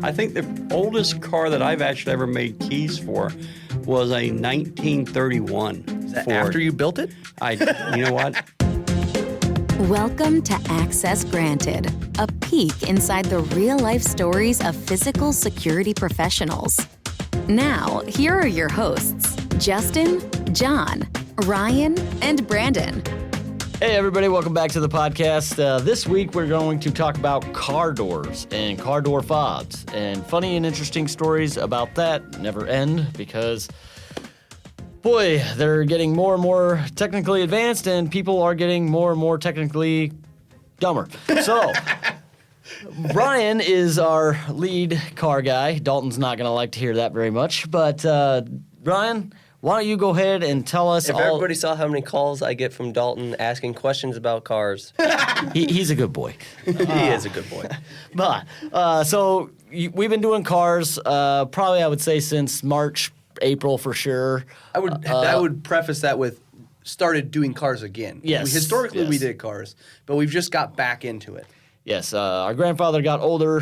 I think the oldest car that I've actually ever made keys for was a 1931 Is that Ford. after you built it? You know what? Welcome to Access Granted, a peek inside the real-life stories of physical security professionals. Now, here are your hosts, Justin, John, Ryan, and Brandon. Hey everybody, welcome back to the podcast. This week we're going to talk about car doors and car door fobs. And funny and interesting stories about that never end because, boy, they're getting more and more technically advanced and people are getting more and more technically dumber. So, Ryan is our lead car guy. Dalton's not going to like to hear that very much. But Ryan, why don't you go ahead and tell us If everybody saw how many calls I get from Dalton asking questions about cars. He's a good boy. He is a good boy. But, we've been doing cars probably, I would say, since March, April for sure. I would preface that with started doing cars again. Yes, Historically, yes. we did cars, but we've just got back into it. Yes, our grandfather got older,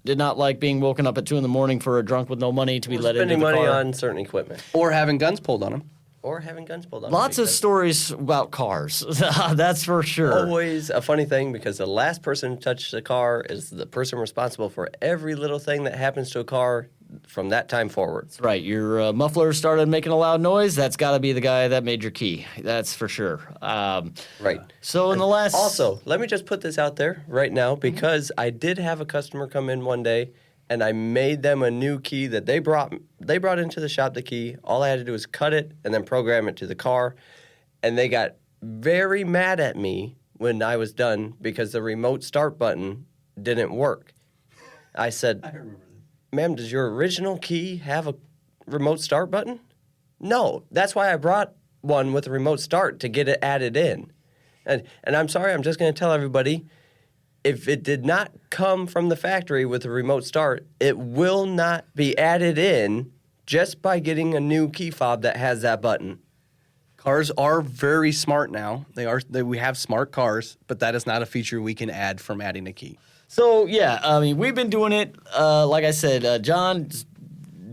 did not like being woken up at 2 a.m. for a drunk with no money to be let into the Spending money car. on certain equipment. Or having guns pulled on them. Or having guns pulled on Lots them, of stories about cars, that's for sure. Always a funny thing because the last person to touch the car is the person responsible for every little thing that happens to a car from that time forwards. Right, your muffler started making a loud noise, that's got to be the guy that made your key. That's for sure. Right. So in the last... Also, let me just put this out there right now because I did have a customer come in one day and I made them a new key that they brought into the shop, the key. All I had to do was cut it and then program it to the car. And they got very mad at me when I was done because the remote start button didn't work. I said, I remember that. Ma'am, does your original key have a remote start button? No, that's why I brought one with a remote start to get it added in. And I'm sorry, I'm just going to tell everybody, if it did not come from the factory with a remote start, it will not be added in just by getting a new key fob that has that button. Cars are very smart now. We have smart cars, but that is not a feature we can add from adding a key. So, yeah, I mean, we've been doing it, like I said, John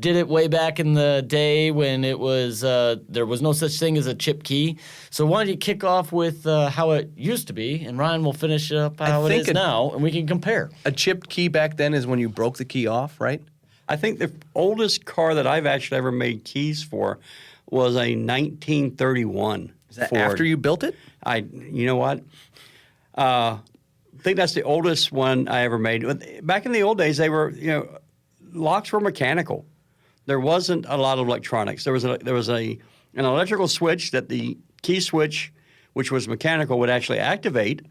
did it way back in the day when it was there was no such thing as a chip key. So why don't you kick off with how it used to be, and Ryan will finish up how it is now, and we can compare. A chipped key back then is when you broke the key off, right? I think the oldest car that I've actually ever made keys for was a 1931 Is that Ford. after you built it? You know what? I think that's the oldest one I ever made. Back in the old days, they were, locks were mechanical. There wasn't a lot of electronics. There was an electrical switch that the key switch, which was mechanical, would actually activate,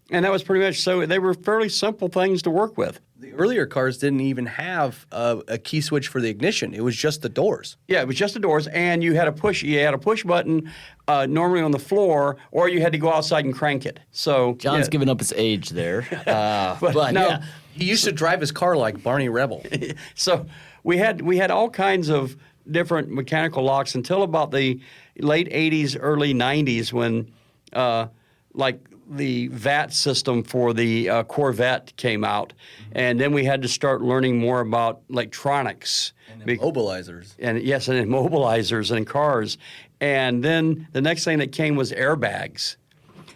and that was pretty much so. They were fairly simple things to work with. The earlier cars didn't even have a key switch for the ignition. It was just the doors. Yeah, it was just the doors, and you had a push button normally on the floor, or you had to go outside and crank it. So John's giving up his age there. but no, yeah. He used to drive his car like Barney Rebel. So we had all kinds of different mechanical locks until about the late 80s, early 90s when like the VAT system for the Corvette came out. And then we had to start learning more about electronics. And immobilizers. And yes, and immobilizers in cars. And then the next thing that came was airbags.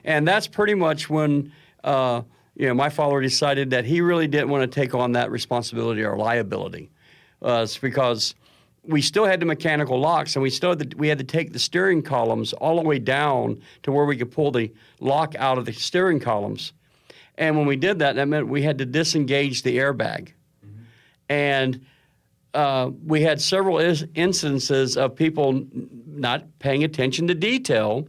And that's pretty much when my father decided that he really didn't want to take on that responsibility or liability. It's because we still had the mechanical locks, and we had to take the steering columns all the way down to where we could pull the lock out of the steering columns. And when we did that, that meant we had to disengage the airbag. Mm-hmm. And we had several instances of people not paying attention to detail.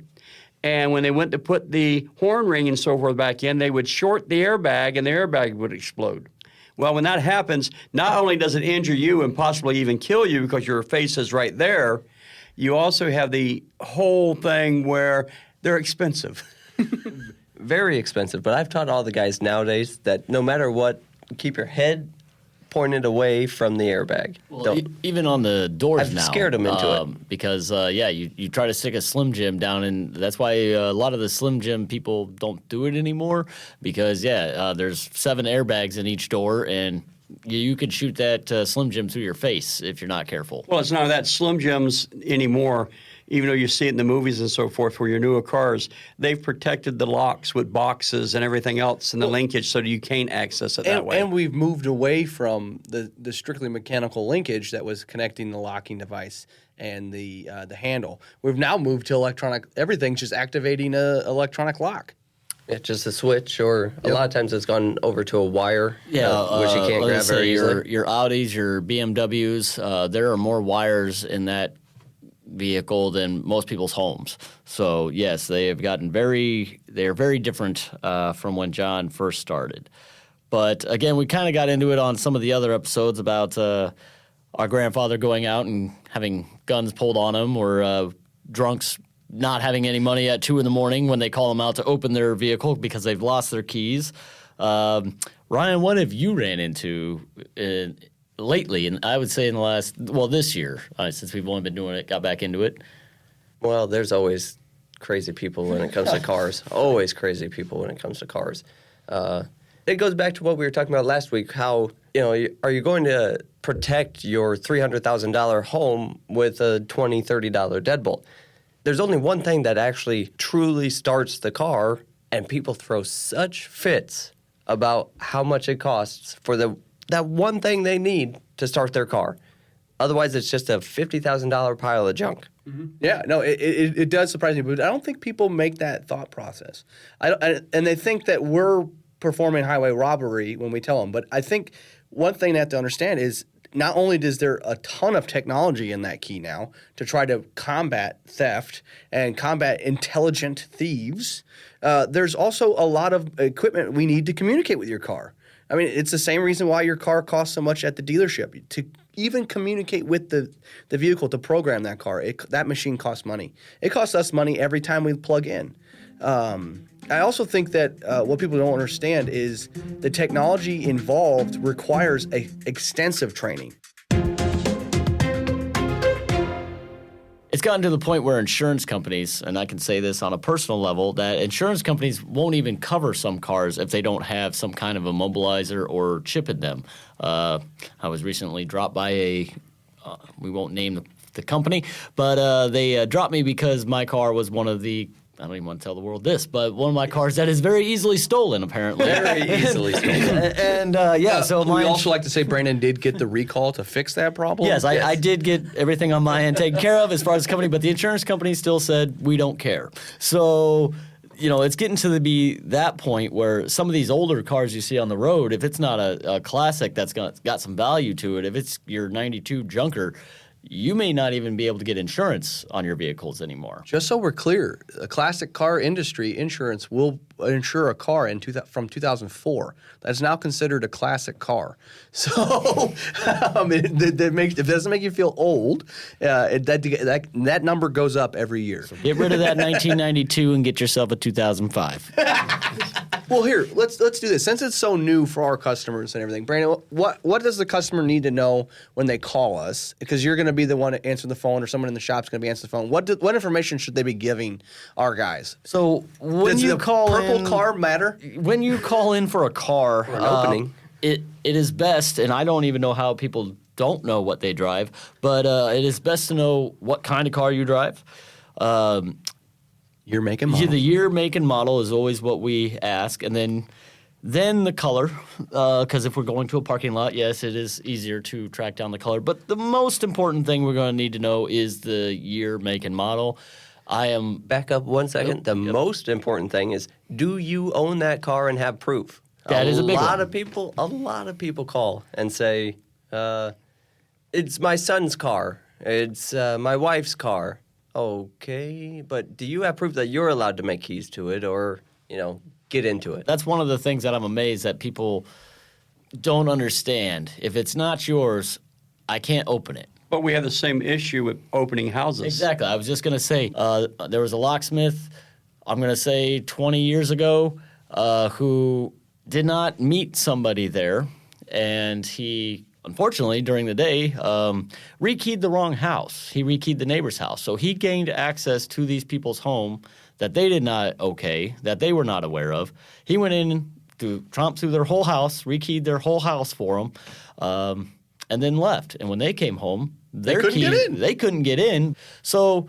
And when they went to put the horn ring and so forth back in, they would short the airbag, and the airbag would explode. Well, when that happens, not only does it injure you and possibly even kill you because your face is right there, you also have the whole thing where they're expensive. Very expensive, but I've taught all the guys nowadays that no matter what, keep your head pointed away from the airbag. Well, even on the doors I've now. scared them into it. Because, you try to stick a Slim Jim down, and that's why a lot of the Slim Jim people don't do it anymore because, there's 7 airbags in each door, and you could shoot that Slim Jim through your face if you're not careful. Well, it's not that Slim Jims anymore, even though you see it in the movies and so forth for your newer cars. They've protected the locks with boxes and everything else and the linkage so that you can't access it that way. And we've moved away from the strictly mechanical linkage that was connecting the locking device and the handle. We've now moved to electronic. Everything's just activating a electronic lock. It's just a switch, or a lot of times it's gone over to a wire, which you can't grab let's say very easily. your Audis, your BMWs, there are more wires in that vehicle than most people's homes. So yes, they are very different from when John first started. But again, we kind of got into it on some of the other episodes about our grandfather going out and having guns pulled on him, or drunks not having any money at 2 a.m. when they call them out to open their vehicle because they've lost their keys. Ryan, what have you ran into lately? And I would say in the this year, since we've only been doing it, got back into it. Well, there's always crazy people when it comes to cars. Always crazy people when it comes to cars. It goes back to what we were talking about last week, how, are you going to protect your $300,000 home with a $20, $30 deadbolt? There's only one thing that actually truly starts the car, and people throw such fits about how much it costs for that one thing they need to start their car. Otherwise, it's just a $50,000 pile of junk. Mm-hmm. Yeah, no, it does surprise me, but I don't think people make that thought process. And they think that we're performing highway robbery when we tell them. But I think one thing they have to understand is not only is there a ton of technology in that key now to try to combat theft and combat intelligent thieves, there's also a lot of equipment we need to communicate with your car. I mean, it's the same reason why your car costs so much at the dealership. To even communicate with the vehicle to program that car, that machine costs money. It costs us money every time we plug in. I also think that what people don't understand is the technology involved requires extensive training. It's gotten to the point where insurance companies, and I can say this on a personal level, that insurance companies won't even cover some cars if they don't have some kind of immobilizer or chip in them. I was recently dropped by we won't name the company, but they dropped me because my car was one of the, I don't even want to tell the world this, but one of my cars that is very easily stolen, apparently. Very easily stolen. And so we also like to say Brandon did get the recall to fix that problem. Yes, I did get everything on my end taken care of as far as the company, but the insurance company still said, we don't care. So, it's getting to be that point where some of these older cars you see on the road, if it's not a classic that's got some value to it, if it's your 92 junker, you may not even be able to get insurance on your vehicles anymore. Just so we're clear, a classic car industry insurance will insure a car from 2004. That's now considered a classic car. So if it doesn't make you feel old, that number goes up every year. Get rid of that 1992 and get yourself a 2005. Well, here, let's do this. Since it's so new for our customers and everything, Brandon, what does the customer need to know when they call us? Because you're going to be the one to answer the phone, or someone in the shop's going to be answering the phone. What information should they be giving our guys? So when does you the call purple car matter? When you call in for a car, an opening, it is best, and I don't even know how people don't know what they drive, but it is best to know what kind of car you drive. Year, make, and model. The year, make, and model is always what we ask, and then the color, because if we're going to a parking lot, yes, it is easier to track down the color. But the most important thing we're going to need to know is the year, make, and model. Back up 1 second. The most important thing is, do you own that car and have proof? That is a big one. A lot of people call and say, it's my son's car. It's my wife's car. Okay, but do you have proof that you're allowed to make keys to it, or, get into it? That's one of the things that I'm amazed that people don't understand. If it's not yours, I can't open it. But we have the same issue with opening houses. Exactly. I was just going to say, there was a locksmith, I'm going to say 20 years ago, who did not meet somebody there, and he, unfortunately, during the day, rekeyed the wrong house. He rekeyed the neighbor's house. So he gained access to these people's home that they did not that they were not aware of. He went in tromped through their whole house, rekeyed their whole house for them, and then left. And when they came home, they couldn't get in. So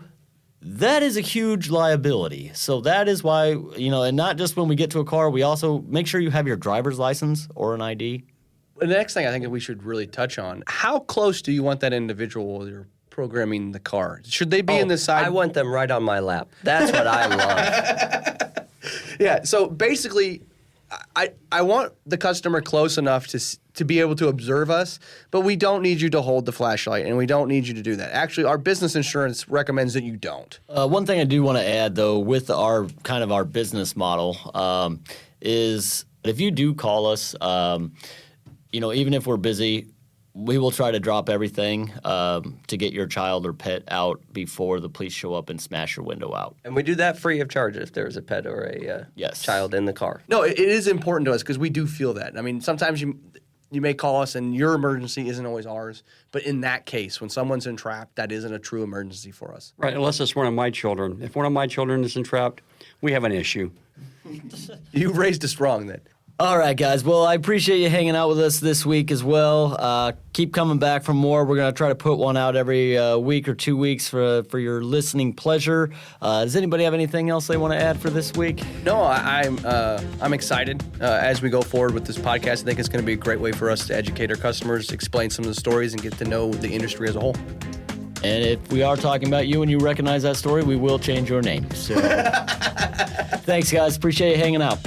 that is a huge liability. So that is why, and not just when we get to a car, we also make sure you have your driver's license or an ID. The next thing I think that we should really touch on, how close do you want that individual while you're programming the car? Should they be in the side? I want them right on my lap. That's what I love. Yeah, so basically, I want the customer close enough to be able to observe us, but we don't need you to hold the flashlight, and we don't need you to do that. Actually, our business insurance recommends that you don't. One thing I do want to add, though, with our business model is if you do call us, even if we're busy, we will try to drop everything to get your child or pet out before the police show up and smash your window out. And we do that free of charge if there's a pet or a child in the car. No, it is important to us because we do feel that. I mean, sometimes you may call us and your emergency isn't always ours. But in that case, when someone's entrapped, that isn't a true emergency for us. Right, unless it's one of my children. If one of my children is entrapped, we have an issue. You raised us wrong then. All right, guys. Well, I appreciate you hanging out with us this week as well. Keep coming back for more. We're going to try to put one out every week or 2 weeks for your listening pleasure. Does anybody have anything else they want to add for this week? No, I'm excited as we go forward with this podcast. I think it's going to be a great way for us to educate our customers, explain some of the stories, and get to know the industry as a whole. And if we are talking about you and you recognize that story, we will change your name. So, thanks, guys. Appreciate you hanging out.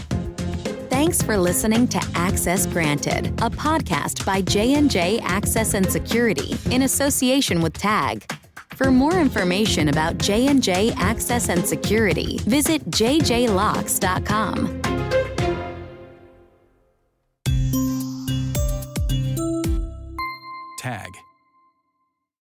Thanks for listening to Access Granted, a podcast by J&J Access and Security in association with TAG. For more information about J&J Access and Security, visit jjlocks.com. TAG.